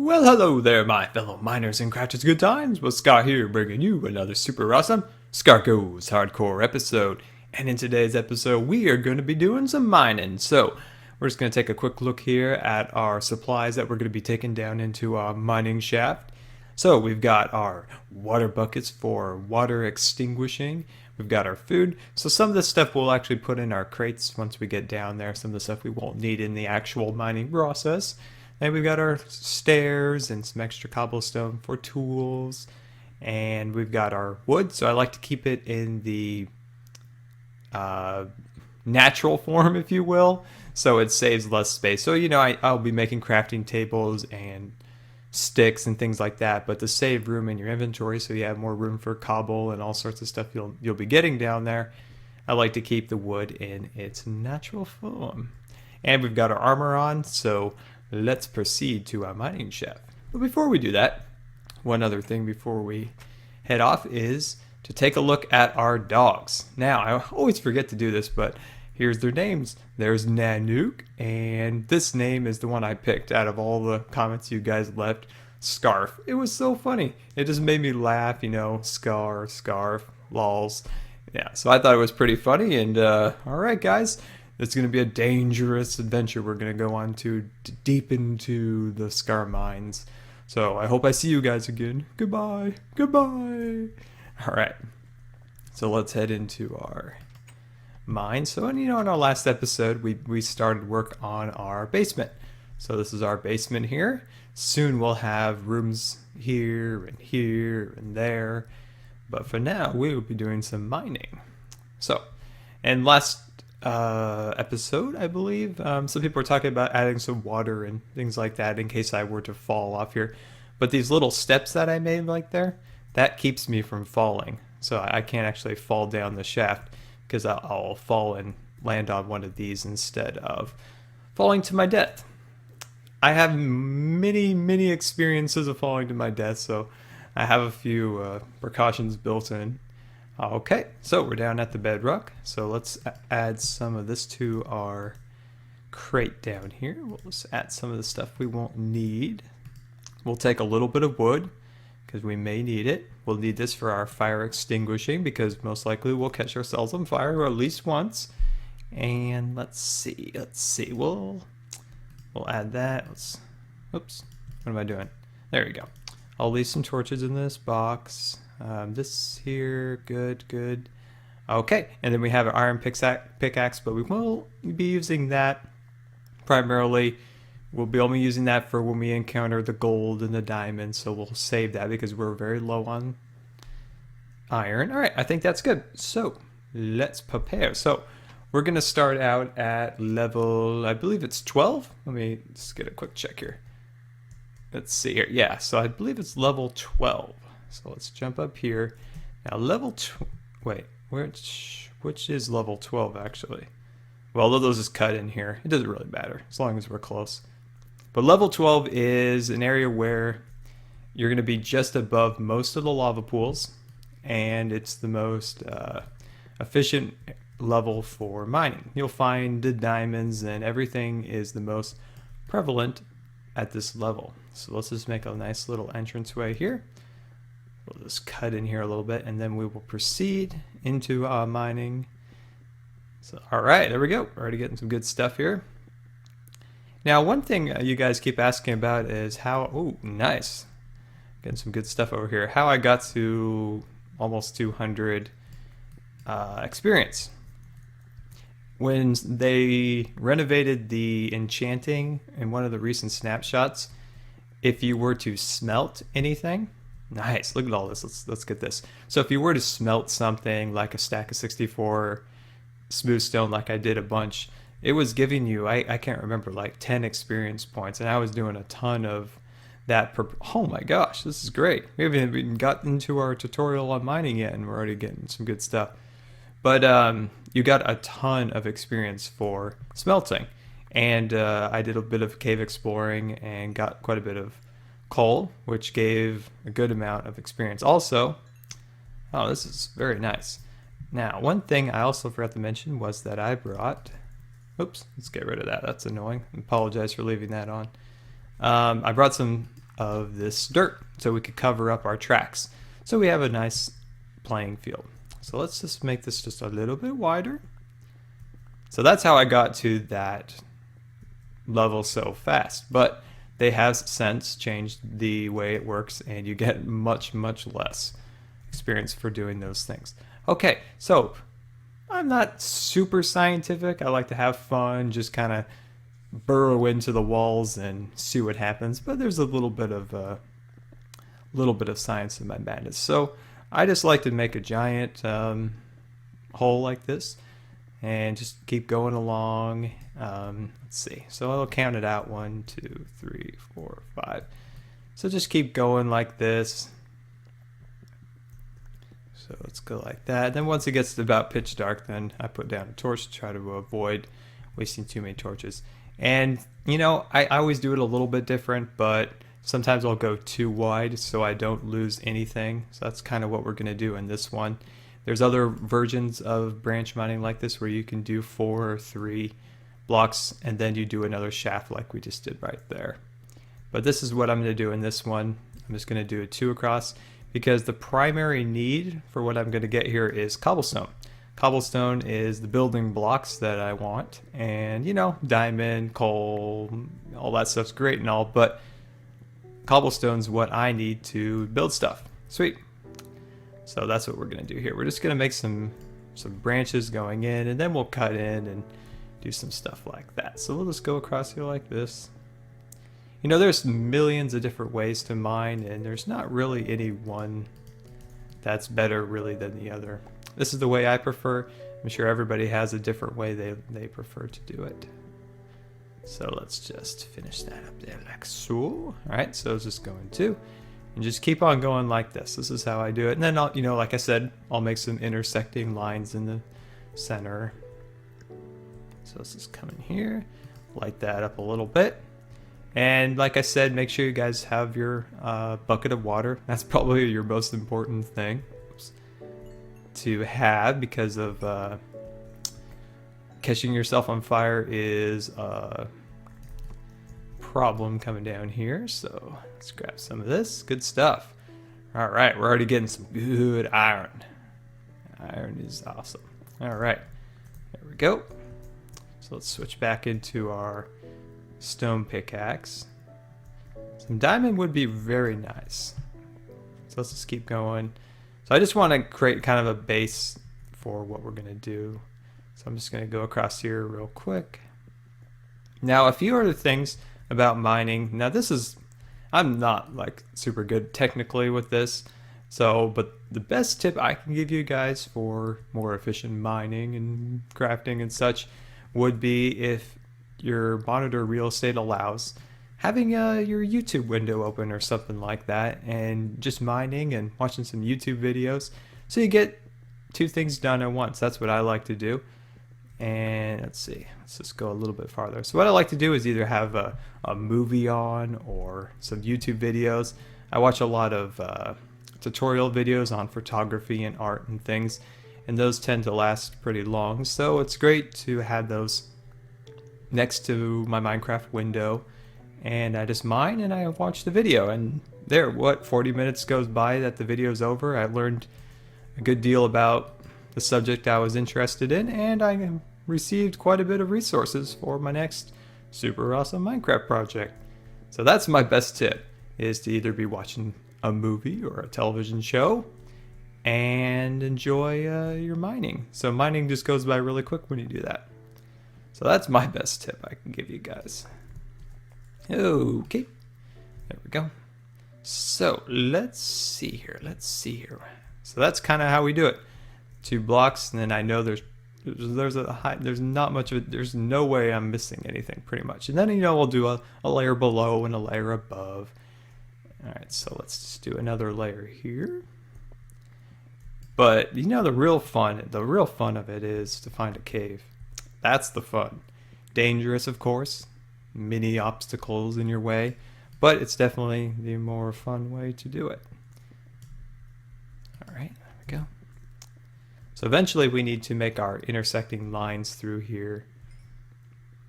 Well, hello there, my fellow miners and crafters. Good times. Well, Scar here, bringing you another super awesome Scar Goes Hardcore episode. And in today's episode, we are going to be doing some mining. So, we're just going to take a quick look here at our supplies that we're going to be taking down into our mining shaft. So, we've got our water buckets for water extinguishing. We've got our food. So, some of this stuff we'll actually put in our crates once we get down there. Some of the stuff we won't need in the actual mining process. And we've got our stairs and some extra cobblestone for tools. And we've got our wood. So I like to keep it in the natural form, if you will. So it saves less space. So, I'll be making crafting tables and sticks and things like that. But to save room in your inventory so you have more room for cobble and all sorts of stuff you'll be getting down there, I like to keep the wood in its natural form. And we've got our armor on, so let's proceed to our mining shaft. But before we do that, one other thing before we head off is to take a look at our dogs. Now, I always forget to do this, but here's their names. There's Nanook, and this name is the one I picked out of all the comments you guys left. Scarf. It was so funny. It just made me laugh, scarf, lols. Yeah, so I thought it was pretty funny, and alright guys. It's going to be a dangerous adventure we're going to go on to deep into the Scar mines. So I hope I see you guys again. Goodbye. Goodbye. All right. So let's head into our mine. So, in our last episode, we started work on our basement. So this is our basement here. Soon we'll have rooms here and there. But for now, we will be doing some mining. So, and last episode, I believe. Some people were talking about adding some water and things like that in case I were to fall off here. But these little steps that I made like there, that keeps me from falling. So I can't actually fall down the shaft because I'll fall and land on one of these instead of falling to my death. I have many experiences of falling to my death, so I have a few precautions built in. Okay, so we're down at the bedrock. So let's add some of this to our crate down here. We'll just add some of the stuff we won't need. We'll take a little bit of wood because we may need it. We'll need this for our fire extinguishing because most likely we'll catch ourselves on fire at least once. And let's see. We'll add that. Oops, what am I doing? There we go. I'll leave some torches in this box. This here, good. Okay, and then we have an iron pickaxe, but we will be using that primarily. We'll be only using that for when we encounter the gold and the diamonds, so we'll save that because we're very low on iron. All right, I think that's good. So let's prepare. So we're gonna start out at level, I believe it's 12. Let me just get a quick check here. Let's see here. Yeah, so I believe it's level 12. So let's jump up here. Now wait, which is level 12 actually? Well, those just cut in here. It doesn't really matter as long as we're close. But level 12 is an area where you're going to be just above most of the lava pools, and it's the most efficient level for mining. You'll find the diamonds and everything is the most prevalent at this level. So let's just make a nice little entranceway here. We'll just cut in here a little bit, and then we will proceed into mining. So, all right, there we go. We're already getting some good stuff here. Now, one thing you guys keep asking about is how, oh, nice. Getting some good stuff over here. How I got to almost 200 experience. When they renovated the enchanting in one of the recent snapshots, if you were to smelt anything, nice, look at all this. Let's get this. So if you were to smelt something like a stack of 64 smooth stone, like I did a bunch, it was giving you, I can't remember, like 10 experience points, and I was doing a ton of that oh my gosh, this is great. We haven't even gotten into our tutorial on mining yet, and we're already getting some good stuff. But you got a ton of experience for smelting, and I did a bit of cave exploring and got quite a bit of coal, which gave a good amount of experience. Also, oh, this is very nice. Now, one thing I also forgot to mention was that I brought, oops, let's get rid of that. That's annoying. I apologize for leaving that on. I brought some of this dirt so we could cover up our tracks. So we have a nice playing field. So let's just make this just a little bit wider. So that's how I got to that level so fast. But they have since changed the way it works, and you get much less experience for doing those things. Okay, so I'm not super scientific. I like to have fun, just kind of burrow into the walls and see what happens. But there's a little bit of science in my madness. So I just like to make a giant hole like this and just keep going along. Let's see. So I'll count it out: 1, 2, 3, 4, 5. So just keep going like this. So let's go like that. Then once it gets to about pitch dark, then I put down a torch to try to avoid wasting too many torches. And you know, I always do it a little bit different, but sometimes I'll go too wide so I don't lose anything. So that's kind of what we're going to do in this one. There's other versions of branch mining like this where you can do 4 or 3 blocks and then you do another shaft like we just did right there. But this is what I'm going to do in this one. I'm just going to do a 2 across because the primary need for what I'm going to get here is cobblestone. Cobblestone is the building blocks that I want, and you know, diamond, coal, all that stuff's great and all, but cobblestone's what I need to build stuff. Sweet. So that's what we're going to do here. We're just going to make some branches going in, and then we'll cut in and do some stuff like that. So we'll just go across here like this. You know, there's millions of different ways to mine, and there's not really any one that's better really than the other. This is the way I prefer. I'm sure everybody has a different way they prefer to do it. So let's just finish that up there like so. All right, so it's just going 2. And just keep on going like this. This is how I do it. And then I'll, you know, like I said, I'll make some intersecting lines in the center. So let's just come in here, light that up a little bit. And like I said, make sure you guys have your bucket of water. That's probably your most important thing to have, because of catching yourself on fire is a problem coming down here. So let's grab some of this. Good stuff. All right, we're already getting some good iron. Iron is awesome. All right, there we go. So let's switch back into our stone pickaxe. Some diamond would be very nice. So let's just keep going. So I just want to create kind of a base for what we're going to do. So I'm just going to go across here real quick. Now, a few other things about mining. Now this is, I'm not like super good technically with this. So, but the best tip I can give you guys for more efficient mining and crafting and such would be, if your monitor real estate allows, having your YouTube window open or something like that, and just mining and watching some YouTube videos, so you get 2 things done at once. That's what I like to do. And let's see, let's just go a little bit farther. So what I like to do is either have a movie on or some YouTube videos. I watch a lot of tutorial videos on photography and art and things, and those tend to last pretty long. So it's great to have those next to my Minecraft window, and I just mine and I watch the video, and there, 40 minutes goes by that the video's over. I learned a good deal about the subject I was interested in, and I received quite a bit of resources for my next super awesome Minecraft project. So that's my best tip, is to either be watching a movie or a television show and enjoy your mining. So mining just goes by really quick when you do that. So that's my best tip I can give you guys. Okay, there we go. So let's see here. So that's kind of how we do it. 2 blocks, and then I know there's not much of it. There's no way I'm missing anything, pretty much. And then, you know, we'll do a layer below and a layer above. All right, so let's just do another layer here. But you know, the real fun of it is to find a cave. That's the fun. Dangerous, of course. Many obstacles in your way, but it's definitely the more fun way to do it. All right, there we go. So eventually we need to make our intersecting lines through here.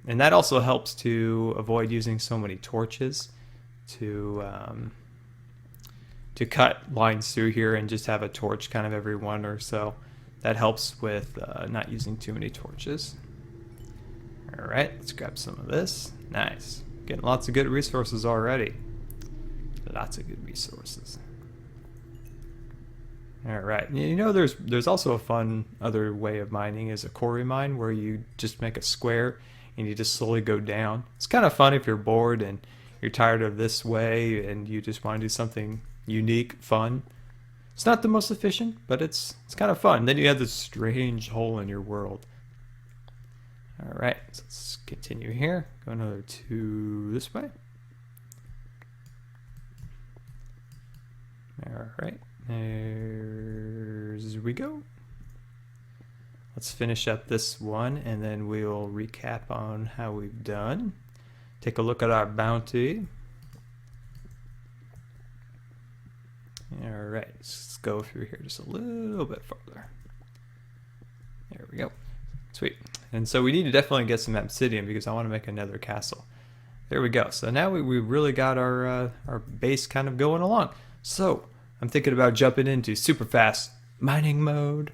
And that also helps to avoid using so many torches, to cut lines through here and just have a torch kind of every one or so. That helps with not using too many torches. All right, let's grab some of this. Nice. Getting lots of good resources already. Lots of good resources. All right. You know, there's also a fun other way of mining is a quarry mine where you just make a square and you just slowly go down. It's kind of fun if you're bored and you're tired of this way and you just want to do something unique, fun. It's not the most efficient, but it's kind of fun. Then you have this strange hole in your world. All right, so let's continue here. Go another 2 this way. All right, there's we go. Let's finish up this one, and then we'll recap on how we've done. Take a look at our bounty. All right, let's go through here just a little bit farther. There we go. Sweet. And so we need to definitely get some obsidian because I want to make another castle. There we go. So now we really got our base kind of going along. So I'm thinking about jumping into super fast mining mode.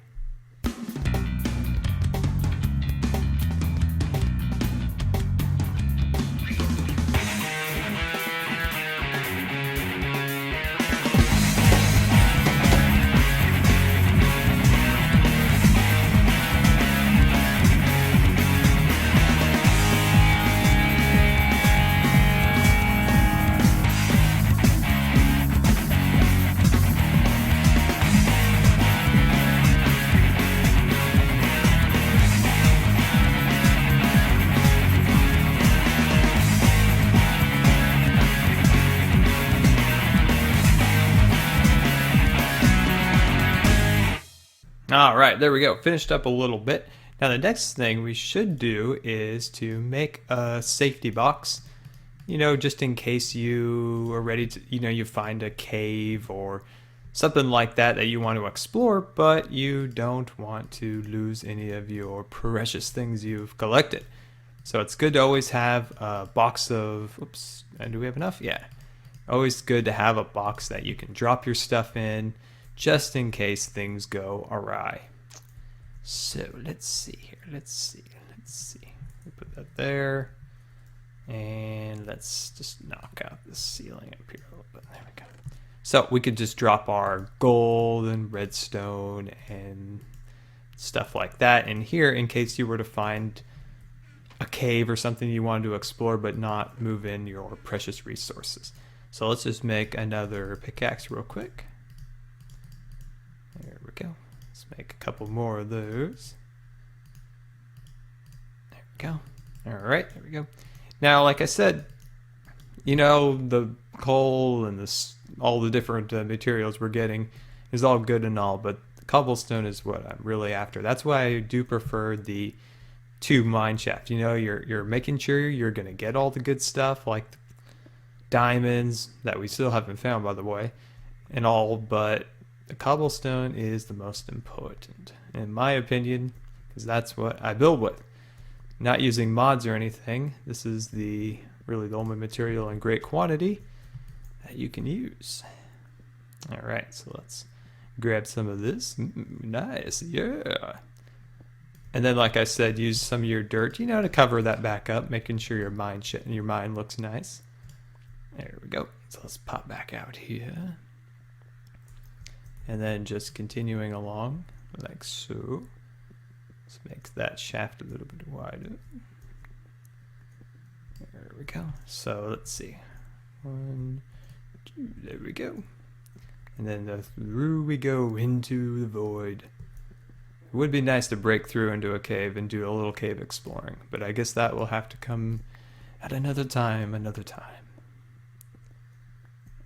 All right, there we go. Finished up a little bit. Now the next thing we should do is to make a safety box, you know, just in case you are ready to, you know, you find a cave or something like that that you want to explore, but you don't want to lose any of your precious things you've collected. So it's good to always have a box of, oops, and do we have enough? Yeah. Always good to have a box that you can drop your stuff in, just in case things go awry. So let's see here. Let's see. We put that there. And let's just knock out the ceiling up here a little bit. There we go. So we could just drop our gold and redstone and stuff like that in here in case you were to find a cave or something you wanted to explore but not move in your precious resources. So let's just make another pickaxe real quick. There we go. Let's make a couple more of those. There we go. All right, there we go. Now, like I said, you know, the coal and this, all the different materials we're getting is all good and all, but the cobblestone is what I'm really after. That's why I do prefer the 2 mine shaft. You know, you're making sure you're gonna get all the good stuff like diamonds that we still haven't found, by the way, and all, but the cobblestone is the most important, in my opinion, because that's what I build with. Not using mods or anything. This is really the only material in great quantity that you can use. All right, so let's grab some of this. Nice, yeah. And then, like I said, use some of your dirt, you know, to cover that back up, making sure your mine looks nice. There we go. So let's pop back out here. And then just continuing along like so. Let's make that shaft a little bit wider. There we go. So let's see. 1, 2, there we go. And then through we go into the void. It would be nice to break through into a cave and do a little cave exploring, but I guess that will have to come at another time,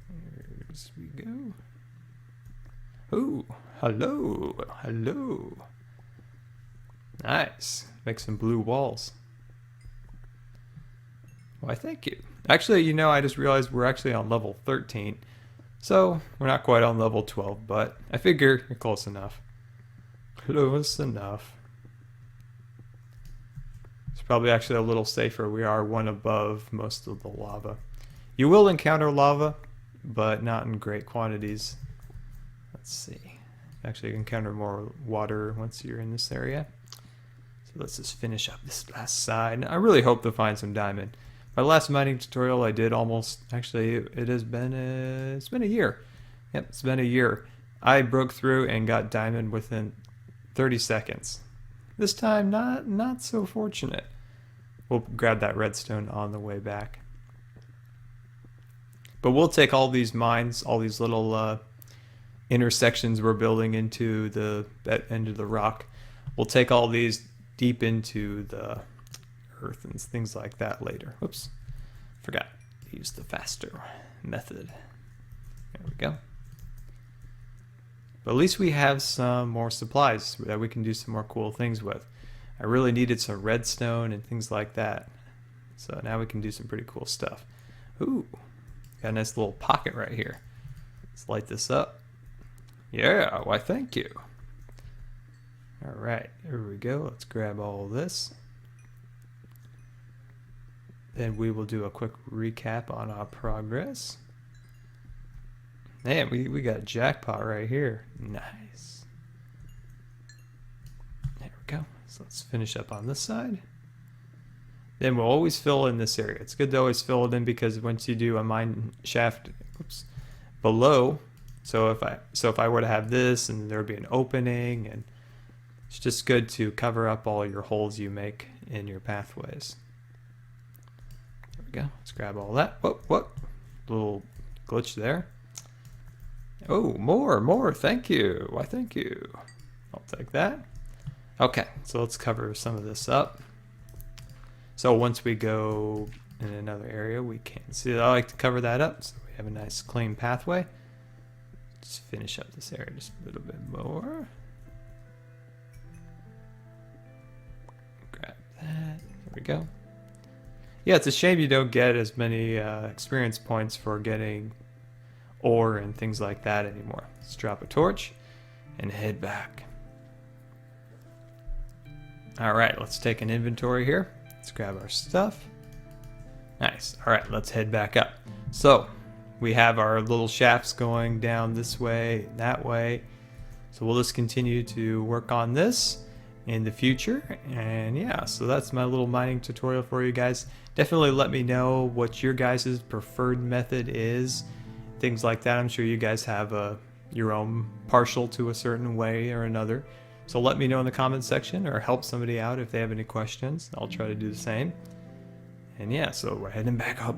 Here's we go. Oh, hello. Nice. Make some blue walls. Why, thank you. Actually, you know, I just realized we're actually on level 13. So, we're not quite on level 12, but I figure you're close enough. Close enough. It's probably actually a little safer. We are 1 above most of the lava. You will encounter lava, but not in great quantities. Let's see. Actually, you encounter more water once you're in this area. So let's just finish up this last side. I really hope to find some diamond. My last mining tutorial I did almost, actually it has been it's been a year. Yep, it's been a year. I broke through and got diamond within 30 seconds. This time not so fortunate. We'll grab that redstone on the way back. But we'll take all these mines, all these little intersections we're building into the rock. We'll take all these deep into the earth and things like that later. Whoops, forgot to use the faster method. There we go. But at least we have some more supplies that we can do some more cool things with. I really needed some redstone and things like that. So now we can do some pretty cool stuff. Ooh, got a nice little pocket right here. Let's light this up. Yeah, why thank you. All right, here we go. Let's grab all this. Then we will do a quick recap on our progress. Man, we got a jackpot right here. Nice. There we go. So let's finish up on this side. Then we'll always fill in this area. It's good to always fill it in because once you do a mine shaft, oops, below, so if I were to have this and there would be an opening, and it's just good to cover up all your holes you make in your pathways. There we go. Let's grab all that. Whoop. Little glitch there. Oh, more. Thank you. Why, thank you. I'll take that. Okay, so let's cover some of this up. So once we go in another area, we can see. I like to cover that up so we have a nice clean pathway. Just finish up this area just a little bit more. Grab that. There we go. Yeah, it's a shame you don't get as many experience points for getting ore and things like that anymore. Let's drop a torch and head back. Alright, let's take an inventory here. Let's grab our stuff. Nice. Alright, let's head back up. So, we have our little shafts going down this way, that way. So we'll just continue to work on this in the future. And yeah, so that's my little mining tutorial for you guys. Definitely let me know what your guys' preferred method is. Things like that. I'm sure you guys have your own partial to a certain way or another. So let me know in the comments section or help somebody out if they have any questions. I'll try to do the same. And yeah, so we're heading back up.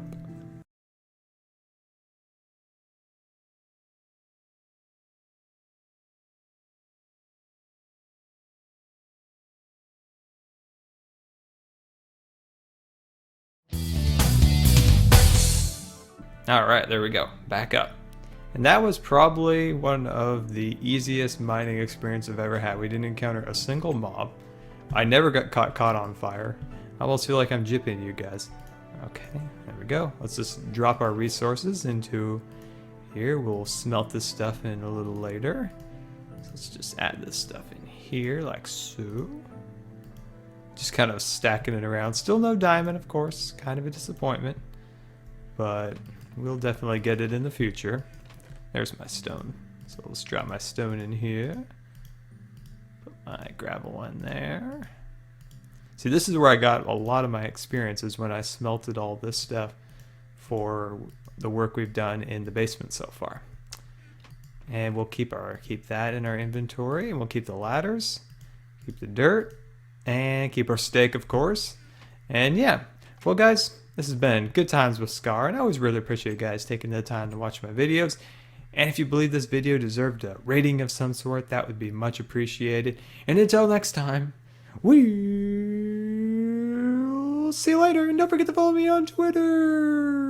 Alright, there we go. Back up. And that was probably one of the easiest mining experience I've ever had. We didn't encounter a single mob. I never got caught on fire. I almost feel like I'm jipping you guys. Okay, there we go. Let's just drop our resources into here. We'll smelt this stuff in a little later. So let's just add this stuff in here like so. Just kind of stacking it around. Still no diamond, of course. Kind of a disappointment. But we'll definitely get it in the future. There's my stone. So let's drop my stone in here. Put my gravel in there. See, this is where I got a lot of my experiences when I smelted all this stuff for the work we've done in the basement so far. And we'll keep that in our inventory, and we'll keep the ladders, keep the dirt, and keep our steak, of course. And yeah, well guys, this has been Good Times with Scar, and I always really appreciate you guys taking the time to watch my videos. And if you believe this video deserved a rating of some sort, that would be much appreciated. And until next time, we'll see you later. And don't forget to follow me on Twitter.